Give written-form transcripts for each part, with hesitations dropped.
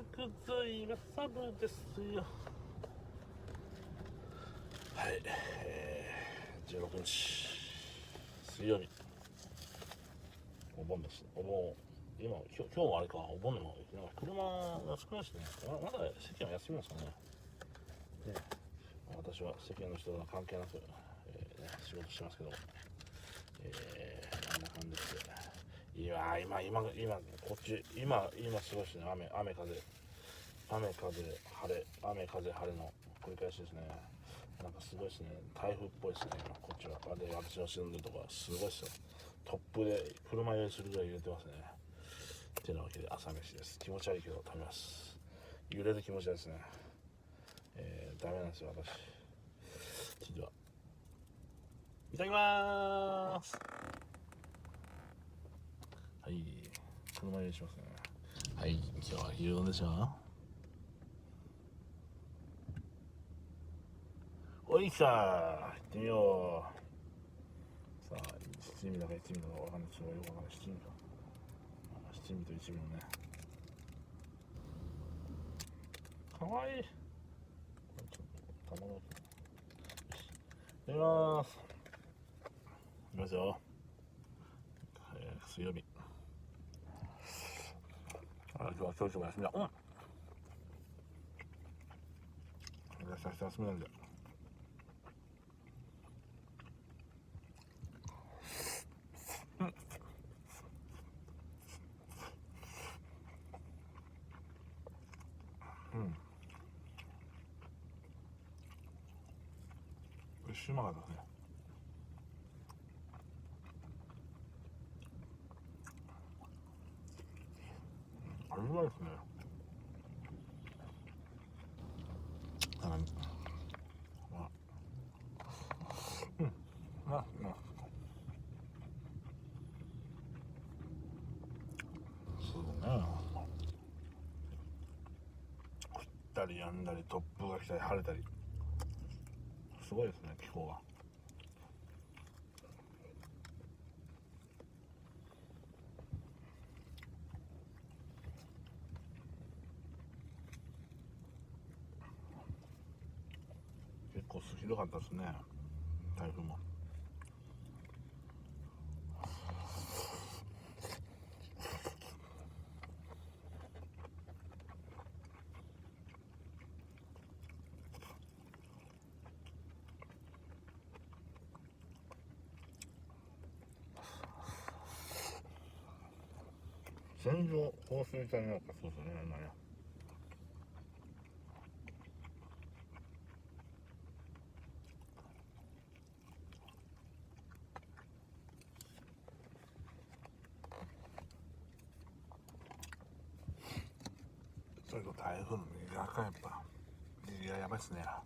くざいはサブですよ。はい、16日水曜日、お盆です。お盆、今日もあれか、お盆でもなんか車が少ないしね、まだ世間は休みなんですかね。私は世間の人とは関係なく、仕事してますけど、こんな感じで、今こっち今すごいですね。雨風晴れの繰り返しですね。なんかすごいですね。台風っぽいですね。今こっちはで、私の住んでるとこはすごいですよ。突風で車酔いするぐらい揺れてますね。ってなわけで朝飯です。気持ち悪いけど食べます。揺れる気持ちですね。ダメなんですよ私。それではいただきまーす。はい、車酔いしますね。はい、今日は牛丼でしょ。おいさー、行ってみよう。さあ、七味だか一味だかわかんない。ちょっとよくわかんない。七味か。七味と一味のね。かわいい。これちょっと卵焼き。よし。いただきまーす。いきますよ。水曜日。今日はちょいちょい休みだ。明日休みなんで。一瞬うまかったですね。味がいいですね。あの、まあ、そうね。降ったりやんだり、突風が来たり、晴れたり。すごいですね、気候が。結構ひどかったですね、台風も。線状降水帯なんかそうですね、今ね。それと台風の右側か、やっぱ右側やばいっすね。あ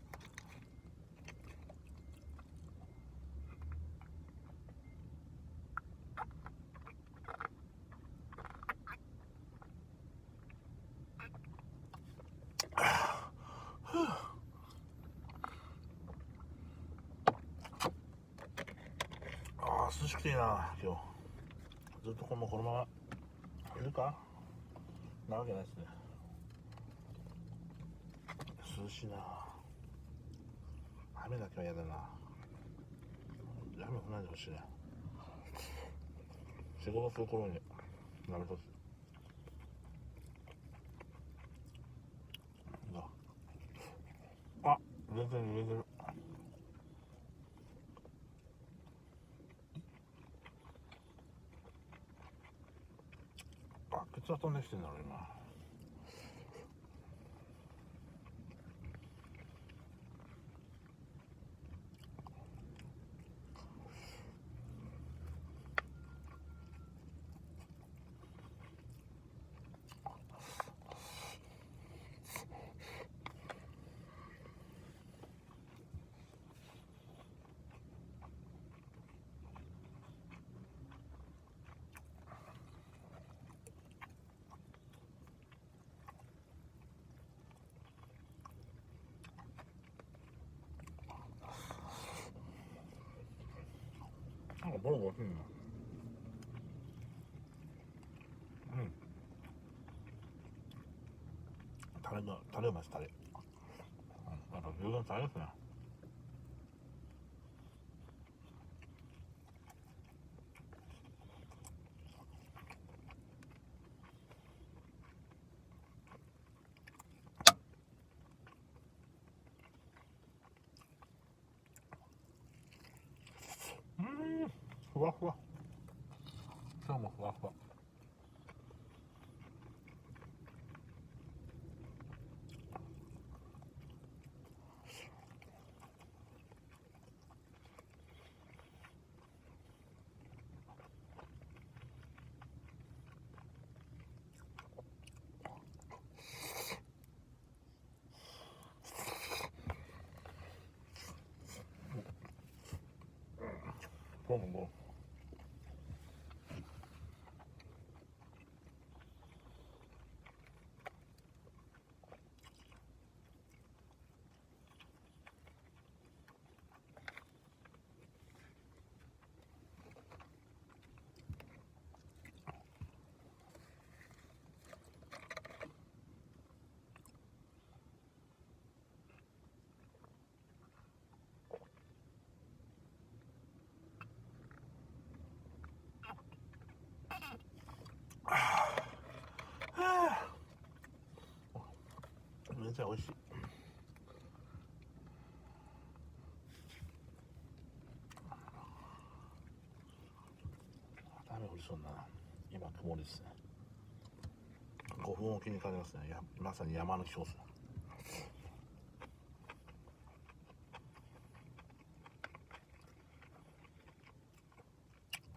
あ、涼しくていいな今日。ずっとこのままいるかなわけないですね。涼しいな。雨だけは嫌だな。雨降らないでほしいね。仕事する頃になるとしあ、全然濡れてる。あ、血圧飛んできてんだろ今。なんかボロボロすんな。のタレうまいです、タレ。やっぱ牛丼タレですね。ふわふわ。今日もふわふわ。今日もめっちゃ美味しい。雨降りそうな。今曇りですね。5分おきに感じますね。まさに山の気候ですね。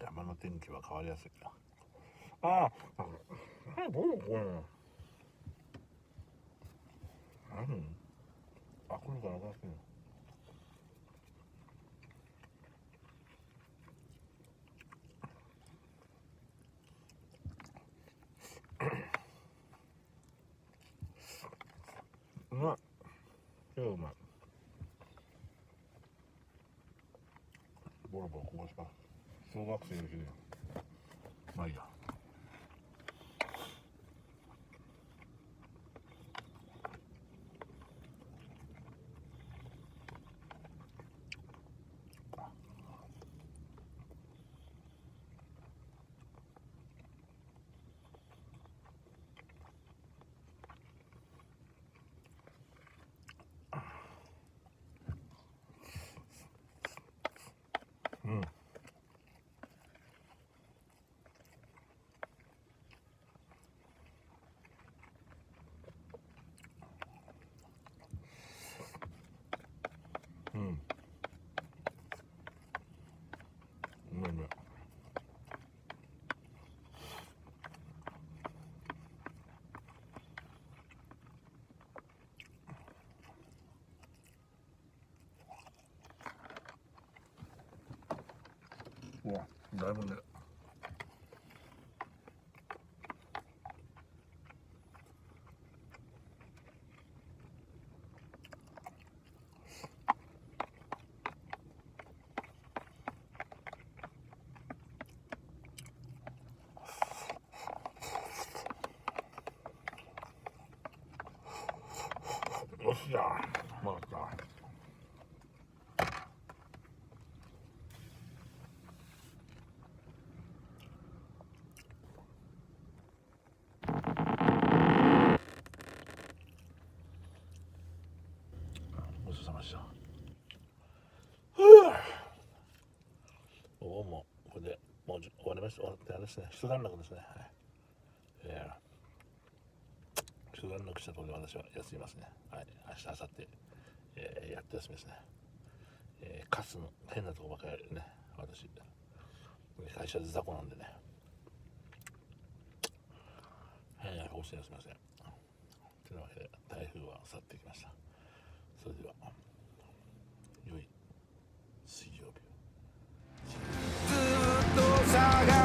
山の天気は変わりやすい。ああ、どうこれ。あ、これからなくなってんの。うまい。超うまい。ボロボロこぼします。小学生の時で。まあいいや。うん。うん。うまいうまい。うわ、だいぶね。よっしゃ、うまかった。ごちそうさまでした。おお、もうこれでもう終わりました。終わってあれですね。一段落ですね。はい。一段落したところで私は休みますね。はい。明日、明後日、やって休みですね。カスの変なとこばかりね。私、会社で雑魚なんでね。変な顔してすみません。というわけで台風は去ってきました。それでは良い水曜日を。ずっと探